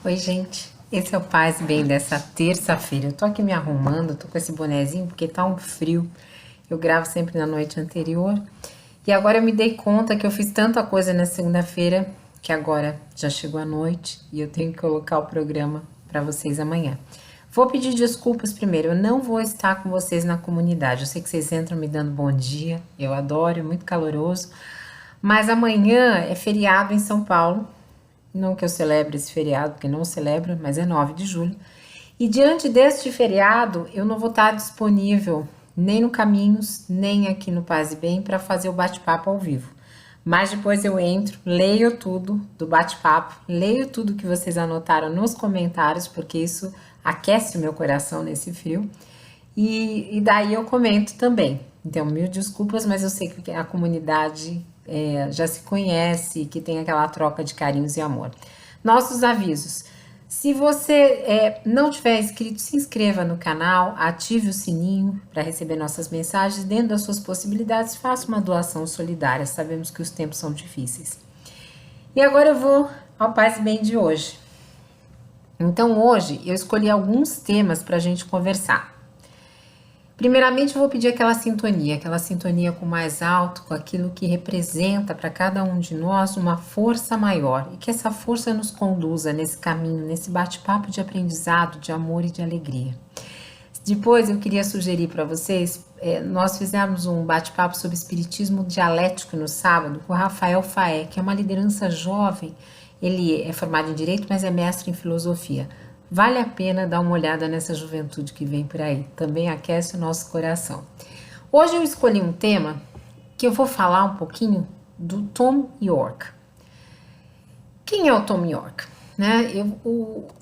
Oi, gente. Esse é o Paz e Bem dessa terça-feira. Eu tô aqui me arrumando, tô com esse bonezinho porque tá um frio. Eu gravo sempre na noite anterior. E agora eu me dei conta que eu fiz tanta coisa na segunda-feira que agora já chegou a noite e eu tenho que colocar o programa para vocês amanhã. Vou pedir desculpas primeiro. Eu não vou estar com vocês na comunidade. Eu sei que vocês entram me dando bom dia. Eu adoro, é muito caloroso. Mas amanhã é feriado em São Paulo. Não que eu celebre esse feriado, porque não celebro, mas é 9 de julho. E diante deste feriado, eu não vou estar disponível nem no Caminhos, nem aqui no Paz e Bem para fazer o bate-papo ao vivo. Mas depois eu entro, leio tudo do bate-papo, leio tudo que vocês anotaram nos comentários, porque isso aquece o meu coração nesse frio. E daí eu comento também. Então, mil desculpas, mas eu sei que a comunidade já se conhece, que tem aquela troca de carinhos e amor. Nossos avisos. Se você não tiver inscrito, se inscreva no canal, ative o sininho para receber nossas mensagens. Dentro das suas possibilidades, faça uma doação solidária. Sabemos que os tempos são difíceis. E agora eu vou ao Paz e Bem de hoje. Então, hoje eu escolhi alguns temas para a gente conversar. Primeiramente, eu vou pedir aquela sintonia com o mais alto, com aquilo que representa para cada um de nós uma força maior e que essa força nos conduza nesse caminho, nesse bate-papo de aprendizado, de amor e de alegria. Depois, eu queria sugerir para vocês, nós fizemos um bate-papo sobre espiritismo dialético no sábado com o Rafael Faé, que é uma liderança jovem. Ele é formado em Direito, mas é mestre em Filosofia. Vale a pena dar uma olhada nessa juventude que vem por aí. Também aquece o nosso coração. Hoje eu escolhi um tema que eu vou falar um pouquinho do Thom Yorke. Quem é o Thom Yorke?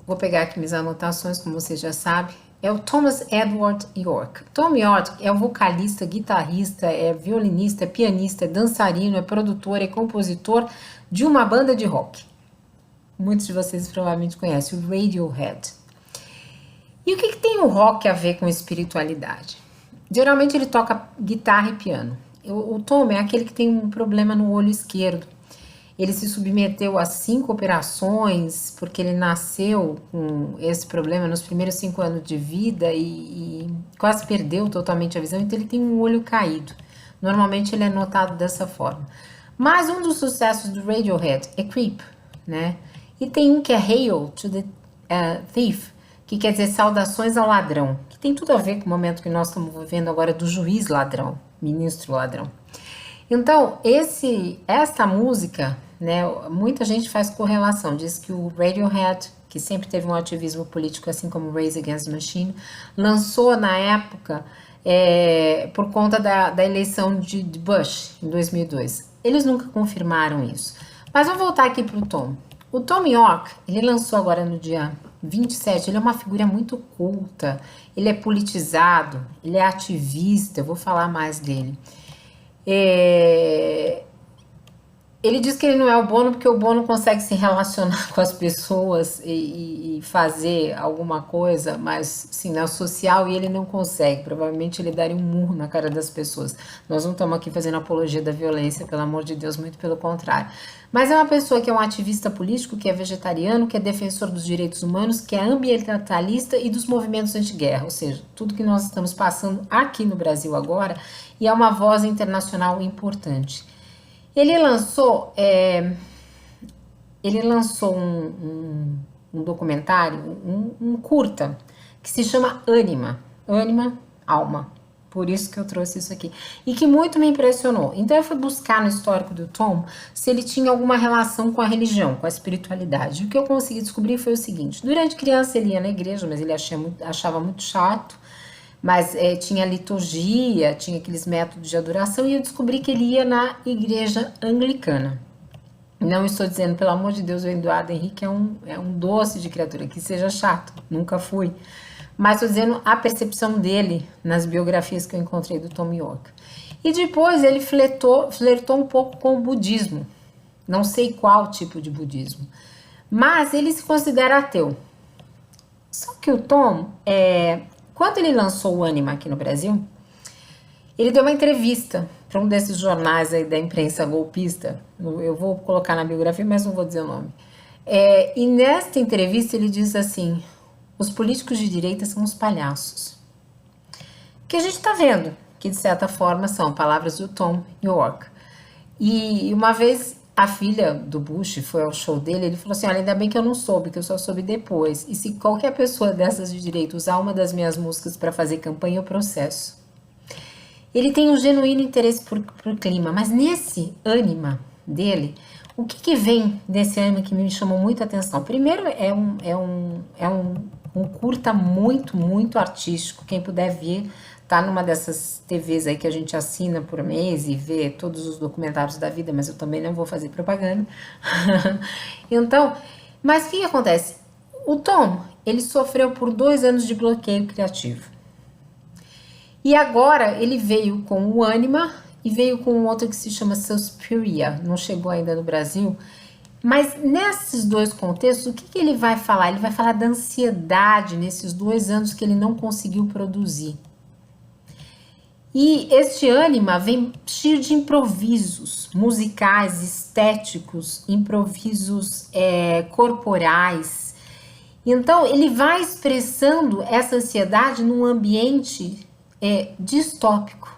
Vou pegar aqui minhas anotações, como você já sabe. É o Thomas Edward Yorke. Thom Yorke é o vocalista, guitarrista, é violinista, é pianista, é dançarino, é produtor, é compositor de uma banda de rock. Muitos de vocês provavelmente conhecem, o Radiohead. E o que tem o rock a ver com espiritualidade? Geralmente ele toca guitarra e piano. O Thom é aquele que tem um problema no olho esquerdo. Ele se submeteu a 5 operações, porque ele nasceu com esse problema nos primeiros 5 anos de vida e quase perdeu totalmente a visão, então ele tem um olho caído. Normalmente ele é notado dessa forma. Mas um dos sucessos do Radiohead é Creep, né? E tem um que é Hail to the Thief, que quer dizer saudações ao ladrão, que tem tudo a ver com o momento que nós estamos vivendo agora do juiz ladrão, ministro ladrão. Então, essa música, né, muita gente faz correlação, diz que o Radiohead, que sempre teve um ativismo político, assim como Rage Against the Machine, lançou na época por conta da eleição de Bush, em 2002. Eles nunca confirmaram isso. Mas vamos voltar aqui para o Thom. O Thom Yorke, ele lançou agora no dia 27, ele é uma figura muito culta, ele é politizado, ele é ativista, eu vou falar mais dele. Ele diz que ele não é o Bono porque o Bono consegue se relacionar com as pessoas e fazer alguma coisa, mas sim, na social, e ele não consegue. Provavelmente ele daria um murro na cara das pessoas. Nós não estamos aqui fazendo apologia da violência, pelo amor de Deus, muito pelo contrário. Mas é uma pessoa que é um ativista político, que é vegetariano, que é defensor dos direitos humanos, que é ambientalista e dos movimentos anti-guerra, ou seja, tudo que nós estamos passando aqui no Brasil agora, e é uma voz internacional importante. Ele lançou um documentário, um curta, que se chama Ânima, Alma, por isso que eu trouxe isso aqui, e que muito me impressionou. Então eu fui buscar no histórico do Thom se ele tinha alguma relação com a religião, com a espiritualidade. O que eu consegui descobrir foi o seguinte: durante criança ele ia na igreja, mas ele achava muito chato, mas tinha liturgia, tinha aqueles métodos de adoração, e eu descobri que ele ia na igreja anglicana. Não estou dizendo, pelo amor de Deus, o Eduardo Henrique é um doce de criatura, que seja chato, nunca fui. Mas estou dizendo a percepção dele nas biografias que eu encontrei do Thom Yorke. E depois ele flertou um pouco com o budismo, não sei qual tipo de budismo, mas ele se considera ateu. Só que o Thom, quando ele lançou o Ânima aqui no Brasil, ele deu uma entrevista para um desses jornais aí da imprensa golpista. Eu vou colocar na biografia, mas não vou dizer o nome. E nesta entrevista ele diz assim: os políticos de direita são os palhaços. Que a gente está vendo, que de certa forma são palavras do Tom York. E uma vez a filha do Bush foi ao show dele, ele falou assim: olha, ainda bem que eu não soube, que eu só soube depois. E se qualquer pessoa dessas de direito usar uma das minhas músicas para fazer campanha, eu processo. Ele tem um genuíno interesse por clima, mas nesse ânima dele, o que vem desse ânima que me chamou muita atenção? Primeiro, um curta muito, muito artístico. Quem puder ver, tá numa dessas TVs aí que a gente assina por mês e vê todos os documentários da vida, mas eu também não vou fazer propaganda. Então, mas o que acontece? O Tom, ele sofreu por 2 anos de bloqueio criativo. E agora ele veio com o Anima e veio com um outro que se chama Suspiria, não chegou ainda no Brasil. Mas nesses 2 contextos, o que ele vai falar? Ele vai falar da ansiedade nesses 2 anos que ele não conseguiu produzir. E este Anima vem cheio de improvisos musicais, estéticos, improvisos corporais. Então ele vai expressando essa ansiedade num ambiente distópico.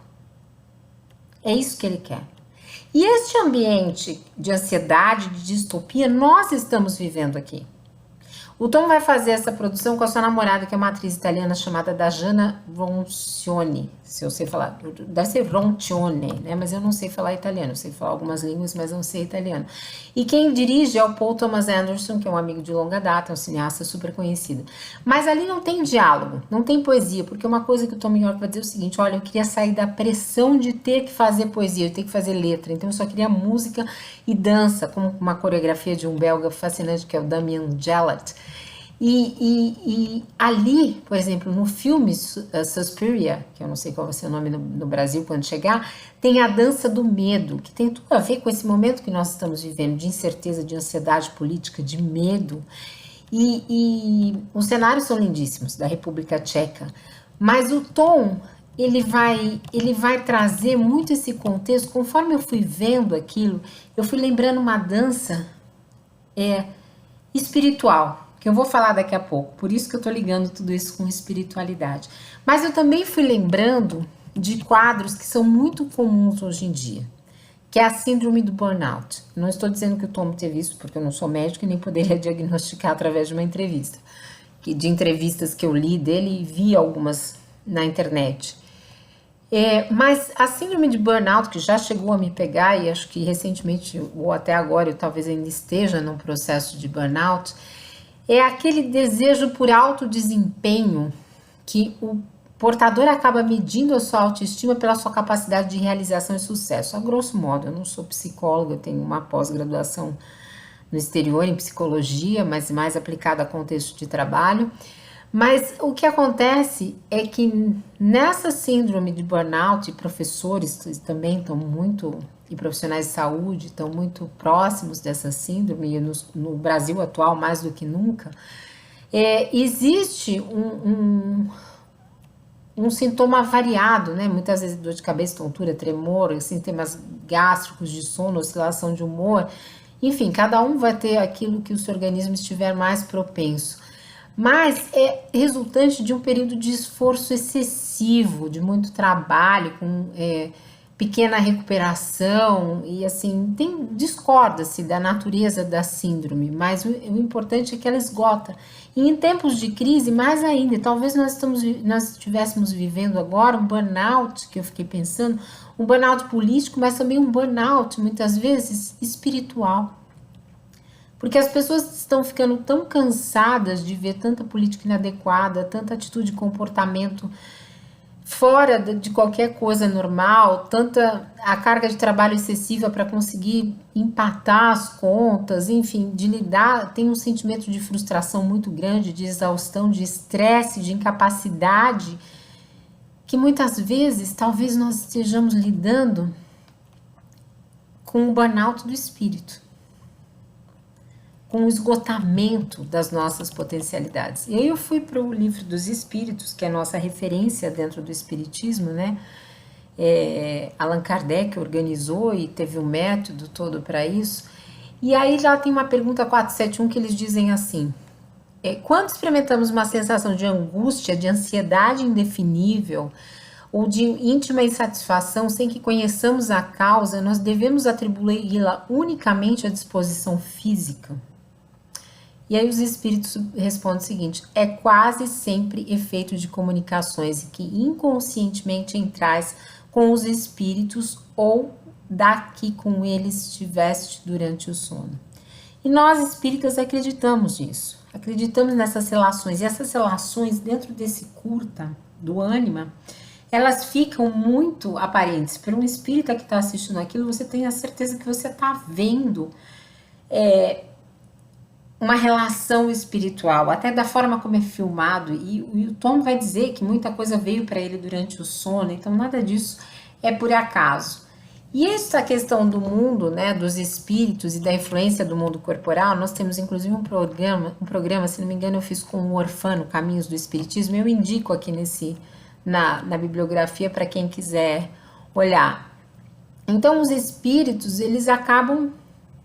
É isso que ele quer. E este ambiente de ansiedade, de distopia, nós estamos vivendo aqui. O Tom vai fazer essa produção com a sua namorada, que é uma atriz italiana chamada Dajana Roncioni. Se eu sei falar, deve ser Roncione, né? Mas eu não sei falar italiano. Eu sei falar algumas línguas, mas não sei italiano. E quem dirige é o Paul Thomas Anderson, que é um amigo de longa data, um cineasta super conhecido. Mas ali não tem diálogo, não tem poesia, porque uma coisa que o Tom York vai dizer é o seguinte: olha, eu queria sair da pressão de ter que fazer poesia, de ter que fazer letra. Então eu só queria música e dança, como uma coreografia de um belga fascinante, que é o Damien Jallet. E ali, por exemplo, no filme Suspiria, que eu não sei qual vai ser o nome no Brasil quando chegar, tem a dança do medo, que tem tudo a ver com esse momento que nós estamos vivendo, de incerteza, de ansiedade política, de medo. E os cenários são lindíssimos, da República Tcheca, mas o Tom, ele vai trazer muito esse contexto. Conforme eu fui vendo aquilo, eu fui lembrando uma dança espiritual, que eu vou falar daqui a pouco, por isso que eu tô ligando tudo isso com espiritualidade. Mas eu também fui lembrando de quadros que são muito comuns hoje em dia, que é a síndrome do burnout. Não estou dizendo que o Tom teve isso, porque eu não sou médico e nem poderia diagnosticar através de uma entrevista. De entrevistas que eu li dele e vi algumas na internet. Mas a síndrome de burnout, que já chegou a me pegar, e acho que recentemente, ou até agora, eu talvez ainda esteja num processo de burnout, é aquele desejo por alto desempenho que o portador acaba medindo a sua autoestima pela sua capacidade de realização e sucesso. A grosso modo, eu não sou psicóloga, eu tenho uma pós-graduação no exterior em psicologia, mas mais aplicada a contexto de trabalho. Mas o que acontece é que nessa síndrome de burnout, professores também estão muito, e profissionais de saúde estão muito próximos dessa síndrome, e no Brasil atual mais do que nunca, existe um sintoma variado, né? Muitas vezes dor de cabeça, tontura, tremor, sintomas gástricos, de sono, oscilação de humor, enfim, cada um vai ter aquilo que o seu organismo estiver mais propenso. Mas é resultante de um período de esforço excessivo, de muito trabalho, com pequena recuperação, e assim, discorda-se da natureza da síndrome, mas o importante é que ela esgota. E em tempos de crise, mais ainda, e talvez nós estivéssemos vivendo agora um burnout, que eu fiquei pensando, um burnout político, mas também um burnout, muitas vezes, espiritual. Porque as pessoas estão ficando tão cansadas de ver tanta política inadequada, tanta atitude e comportamento fora de qualquer coisa normal, tanta a carga de trabalho excessiva para conseguir empatar as contas, enfim, de lidar, tem um sentimento de frustração muito grande, de exaustão, de estresse, de incapacidade, que muitas vezes talvez nós estejamos lidando com o burnout do espírito, com o esgotamento das nossas potencialidades. E aí eu fui para o Livro dos Espíritos, que é a nossa referência dentro do espiritismo, né? Allan Kardec organizou e teve um método todo para isso. E aí já tem uma pergunta 471 que eles dizem assim: quando experimentamos uma sensação de angústia, de ansiedade indefinível ou de íntima insatisfação sem que conheçamos a causa, nós devemos atribuí-la unicamente à disposição física? E aí os espíritos respondem o seguinte: é quase sempre efeito de comunicações que inconscientemente entrais com os espíritos ou da que com eles estiveste durante o sono. E nós espíritas acreditamos nisso, acreditamos nessas relações, e essas relações dentro desse curta do ânima, elas ficam muito aparentes. Para um espírita que está assistindo aquilo, você tem a certeza que você está vendo uma relação espiritual, até da forma como é filmado, e o Tom vai dizer que muita coisa veio para ele durante o sono, então nada disso é por acaso. E essa questão do mundo, né, dos espíritos e da influência do mundo corporal, nós temos inclusive um programa, se não me engano, eu fiz com o Orfano, Caminhos do Espiritismo, eu indico aqui na bibliografia para quem quiser olhar. Então os espíritos, eles acabam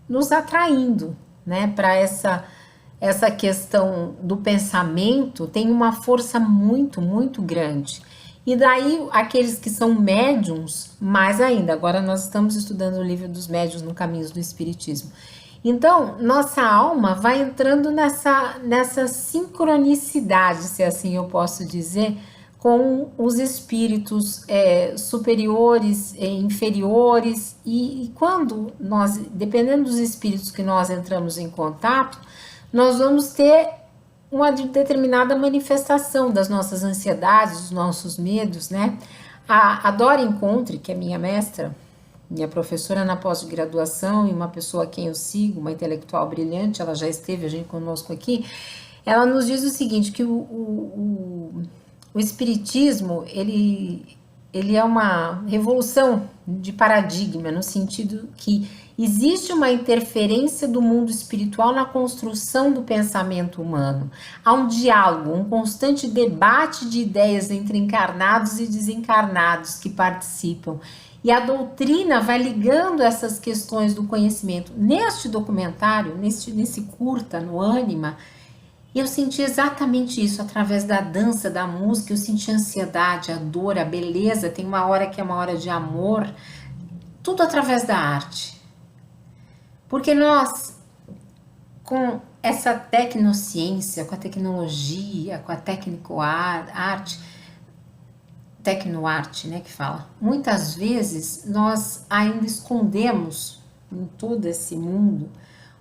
nos atraindo, né, para essa questão do pensamento, tem uma força muito, muito grande. E daí, aqueles que são médiums, mais ainda. Agora nós estamos estudando o livro dos médiuns no Caminhos do Espiritismo. Então, nossa alma vai entrando nessa sincronicidade, se assim eu posso dizer, com os espíritos superiores, inferiores, e quando nós, dependendo dos espíritos que nós entramos em contato, nós vamos ter uma determinada manifestação das nossas ansiedades, dos nossos medos, né? A Dora Encontre, que é minha mestra, minha professora na pós-graduação e uma pessoa a quem eu sigo, uma intelectual brilhante, ela já esteve conosco aqui, ela nos diz o seguinte, que o espiritismo, ele é uma revolução de paradigma, no sentido que existe uma interferência do mundo espiritual na construção do pensamento humano. Há um diálogo, um constante debate de ideias entre encarnados e desencarnados que participam. E a doutrina vai ligando essas questões do conhecimento. Neste documentário, nesse curta, no Ânima, eu senti exatamente isso, através da dança, da música, eu senti a ansiedade, a dor, a beleza, tem uma hora que é uma hora de amor, tudo através da arte. Porque nós, com essa tecnociência, com a tecnologia, com a tecnoarte, né, que fala, muitas vezes nós ainda escondemos em todo esse mundo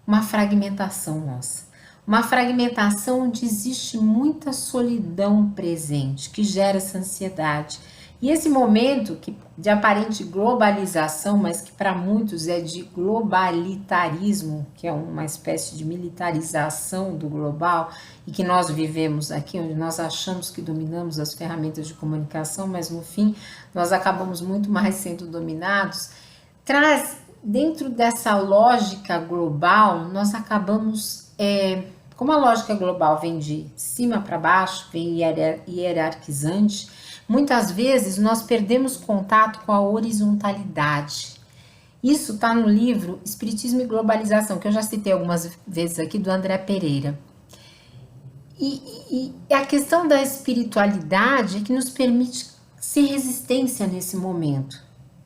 uma fragmentação nossa. Uma fragmentação onde existe muita solidão presente, que gera essa ansiedade. E esse momento de aparente globalização, mas que para muitos é de globalitarismo, que é uma espécie de militarização do global, e que nós vivemos aqui, onde nós achamos que dominamos as ferramentas de comunicação, mas no fim nós acabamos muito mais sendo dominados, traz dentro dessa lógica global, nós acabamos... como a lógica global vem de cima para baixo, vem hierarquizante, muitas vezes nós perdemos contato com a horizontalidade. Isso está no livro Espiritismo e Globalização, que eu já citei algumas vezes aqui, do André Pereira. E a questão da espiritualidade é que nos permite ser resistência nesse momento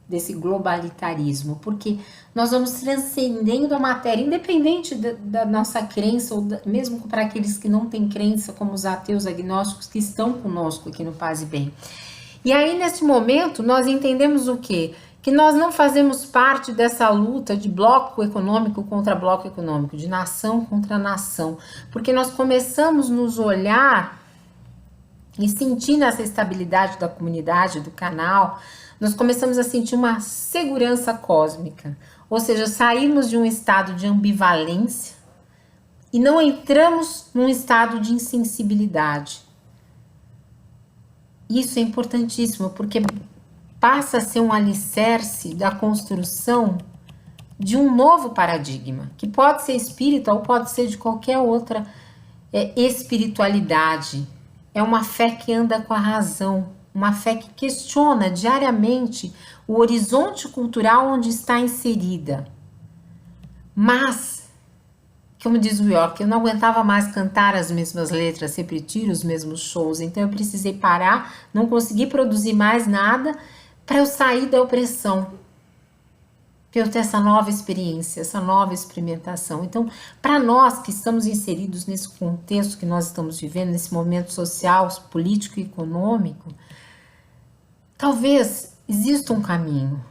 desse globalitarismo, porque nós vamos transcendendo a matéria, independente da nossa crença, ou mesmo para aqueles que não têm crença, como os ateus agnósticos que estão conosco aqui no Paz e Bem. E aí, nesse momento, nós entendemos o quê? Que nós não fazemos parte dessa luta de bloco econômico contra bloco econômico, de nação contra nação, porque nós começamos a nos olhar e sentindo essa estabilidade da comunidade, do canal, nós começamos a sentir uma segurança cósmica, ou seja, saímos de um estado de ambivalência e não entramos num estado de insensibilidade. Isso é importantíssimo, porque passa a ser um alicerce da construção de um novo paradigma, que pode ser espírita ou pode ser de qualquer outra espiritualidade. É uma fé que anda com a razão, uma fé que questiona diariamente o horizonte cultural onde está inserida. Mas, como diz o York, eu não aguentava mais cantar as mesmas letras, repetir os mesmos shows, então eu precisei parar, não consegui produzir mais nada para eu sair da opressão, para eu ter essa nova experiência, essa nova experimentação. Então, para nós que estamos inseridos nesse contexto que nós estamos vivendo, nesse momento social, político e econômico, talvez exista um caminho.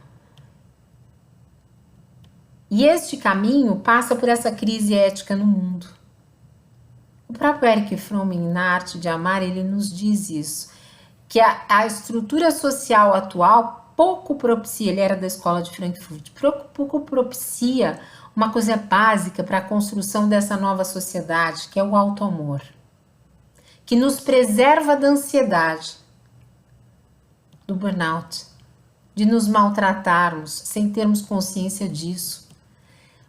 E este caminho passa por essa crise ética no mundo. O próprio Erich Fromm, na Arte de Amar, ele nos diz isso, que a estrutura social atual pouco propicia, ele era da escola de Frankfurt, pouco propicia uma coisa básica para a construção dessa nova sociedade, que é o auto-amor, que nos preserva da ansiedade, do burnout, de nos maltratarmos sem termos consciência disso.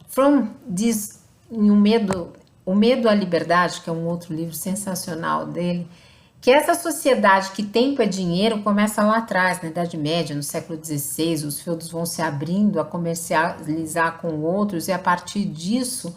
Fromm diz em O Medo à Liberdade, que é um outro livro sensacional dele, que essa sociedade que tempo é dinheiro começa lá atrás, na Idade Média, no século XVI, os feudos vão se abrindo a comercializar com outros e a partir disso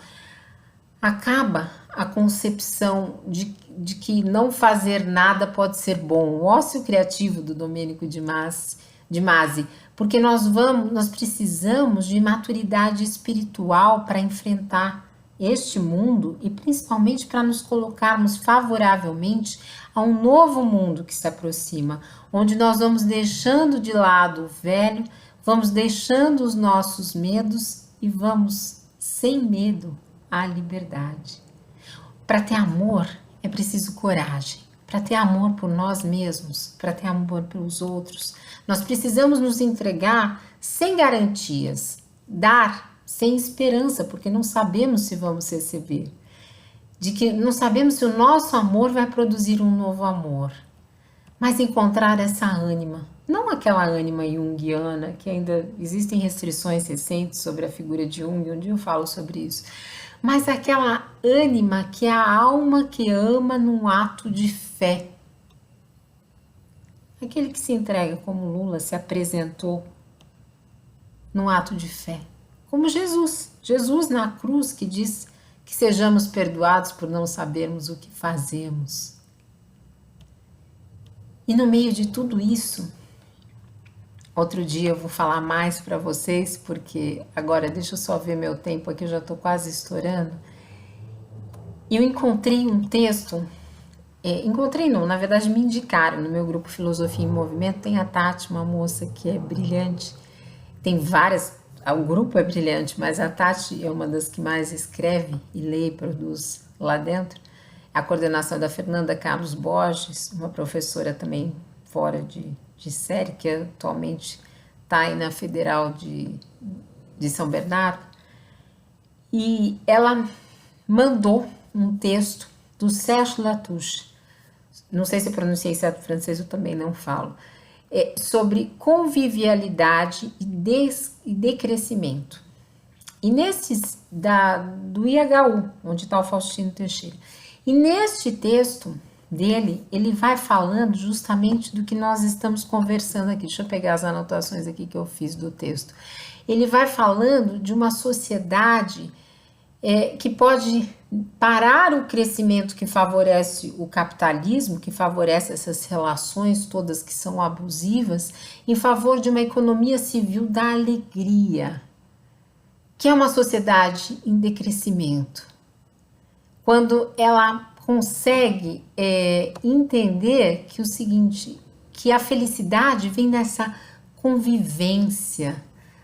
acaba a concepção de que não fazer nada pode ser bom. O ócio criativo do Domênico de Masi, porque nós precisamos de maturidade espiritual para enfrentar este mundo e principalmente para nos colocarmos favoravelmente a um novo mundo que se aproxima, onde nós vamos deixando de lado o velho, vamos deixando os nossos medos e vamos sem medo à liberdade. Para ter amor é preciso coragem. Para ter amor por nós mesmos, para ter amor pelos outros, nós precisamos nos entregar sem garantias, dar sem esperança, porque não sabemos se vamos receber, de que não sabemos se o nosso amor vai produzir um novo amor, mas encontrar essa ânima, não aquela ânima junguiana, que ainda existem restrições recentes sobre a figura de Jung, um dia eu falo sobre isso, mas aquela ânima que é a alma que ama num ato de fé. Aquele que se entrega como Lula se apresentou num ato de fé. Como Jesus na cruz que diz que sejamos perdoados por não sabermos o que fazemos. E no meio de tudo isso, outro dia eu vou falar mais para vocês, porque agora deixa eu só ver meu tempo aqui, eu já estou quase estourando. Eu encontrei um texto, na verdade me indicaram no meu grupo Filosofia em Movimento, tem a Tati, uma moça que é brilhante, tem várias, o grupo é brilhante, mas a Tati é uma das que mais escreve e lê e produz lá dentro. A coordenação da Fernanda Carlos Borges, uma professora também fora de série, que atualmente está aí na Federal de São Bernardo, e ela mandou um texto do Serge Latouche, não sei se eu pronunciei certo francês, eu também não falo, sobre convivialidade e decrescimento. E nesses do IHU, onde está o Faustino Teixeira, e neste texto dele, ele vai falando justamente do que nós estamos conversando aqui. Deixa eu pegar as anotações aqui que eu fiz do texto. Ele vai falando de uma sociedade que pode parar o crescimento que favorece o capitalismo, que favorece essas relações todas que são abusivas, em favor de uma economia civil da alegria, que é uma sociedade em decrescimento. Quando ela consegue entender que o seguinte, que a felicidade vem nessa convivência,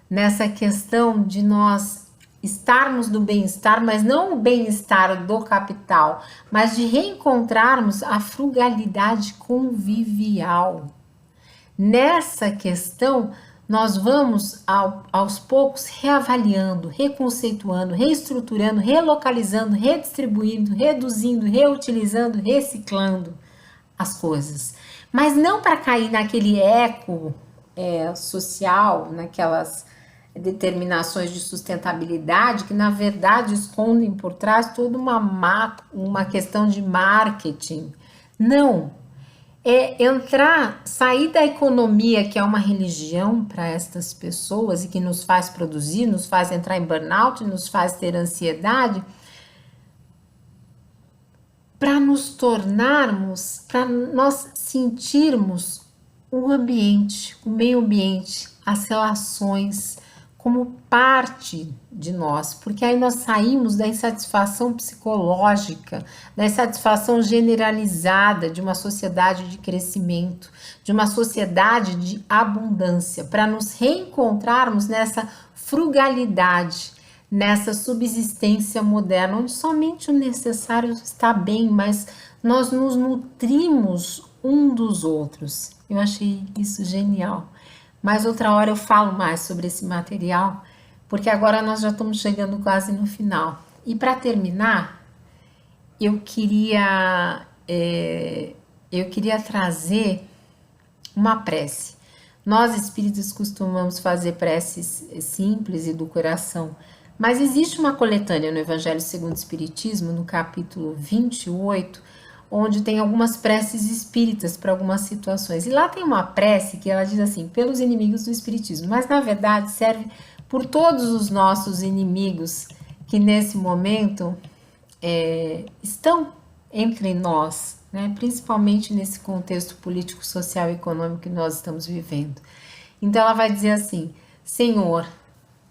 nessa questão de nós estarmos no bem-estar, mas não o bem-estar do capital, mas de reencontrarmos a frugalidade convivial. Nessa questão, nós vamos aos poucos reavaliando, reconceituando, reestruturando, relocalizando, redistribuindo, reduzindo, reutilizando, reciclando as coisas. Mas não para cair naquele eco social, naquelas determinações de sustentabilidade que na verdade escondem por trás toda uma questão de marketing. Não. é entrar, sair da economia, que é uma religião para estas pessoas e que nos faz produzir, nos faz entrar em burnout, nos faz ter ansiedade, para nos tornarmos, para nós sentirmos o ambiente, o meio ambiente, as relações como parte de nós, porque aí nós saímos da insatisfação psicológica, da insatisfação generalizada de uma sociedade de crescimento, de uma sociedade de abundância, para nos reencontrarmos nessa frugalidade, nessa subsistência moderna, onde somente o necessário está bem, mas nós nos nutrimos um dos outros. Eu achei isso genial. Mas outra hora eu falo mais sobre esse material, porque agora nós já estamos chegando quase no final. E para terminar, eu queria, eu queria trazer uma prece. Nós espíritas costumamos fazer preces simples e do coração, mas existe uma coletânea no Evangelho segundo o Espiritismo, no capítulo 28, onde tem algumas preces espíritas para algumas situações. E lá tem uma prece que ela diz assim, pelos inimigos do Espiritismo, mas na verdade serve por todos os nossos inimigos que nesse momento estão entre nós, né? Principalmente nesse contexto político, social e econômico que nós estamos vivendo. Então ela vai dizer assim, Senhor,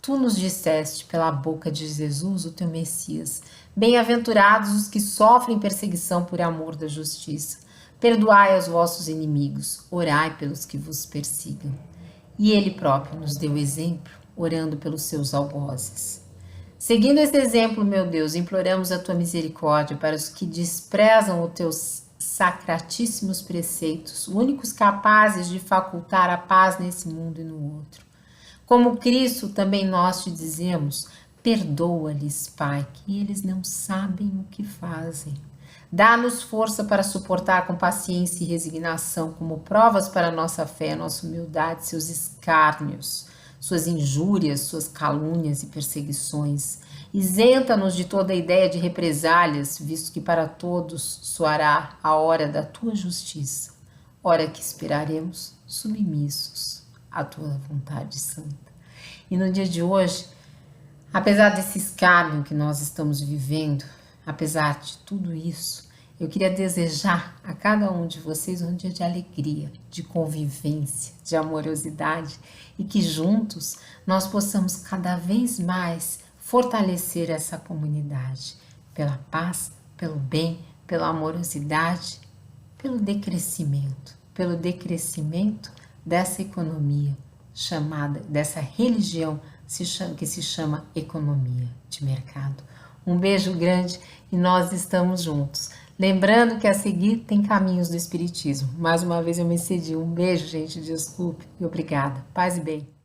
Tu nos disseste pela boca de Jesus, o teu Messias, bem-aventurados os que sofrem perseguição por amor da justiça. Perdoai aos vossos inimigos, orai pelos que vos persigam. E ele próprio nos deu exemplo, orando pelos seus algozes. Seguindo esse exemplo, meu Deus, imploramos a tua misericórdia para os que desprezam os teus sacratíssimos preceitos, únicos capazes de facultar a paz nesse mundo e no outro. Como Cristo, também nós te dizemos, perdoa-lhes, Pai, que eles não sabem o que fazem. Dá-nos força para suportar com paciência e resignação, como provas para a nossa fé, nossa humildade, seus escárnios, suas injúrias, suas calúnias e perseguições. Isenta-nos de toda a ideia de represálias, visto que para todos soará a hora da tua justiça, hora que esperaremos submissos à tua vontade santa. E no dia de hoje, apesar desse escárnio que nós estamos vivendo, apesar de tudo isso, eu queria desejar a cada um de vocês um dia de alegria, de convivência, de amorosidade e que juntos nós possamos cada vez mais fortalecer essa comunidade pela paz, pelo bem, pela amorosidade, pelo decrescimento dessa economia chamada, dessa religião que se chama economia de mercado. Um beijo grande e nós estamos juntos. Lembrando que a seguir tem Caminhos do Espiritismo. Mais uma vez eu me excedi. Um beijo, gente, desculpe e obrigada. Paz e bem.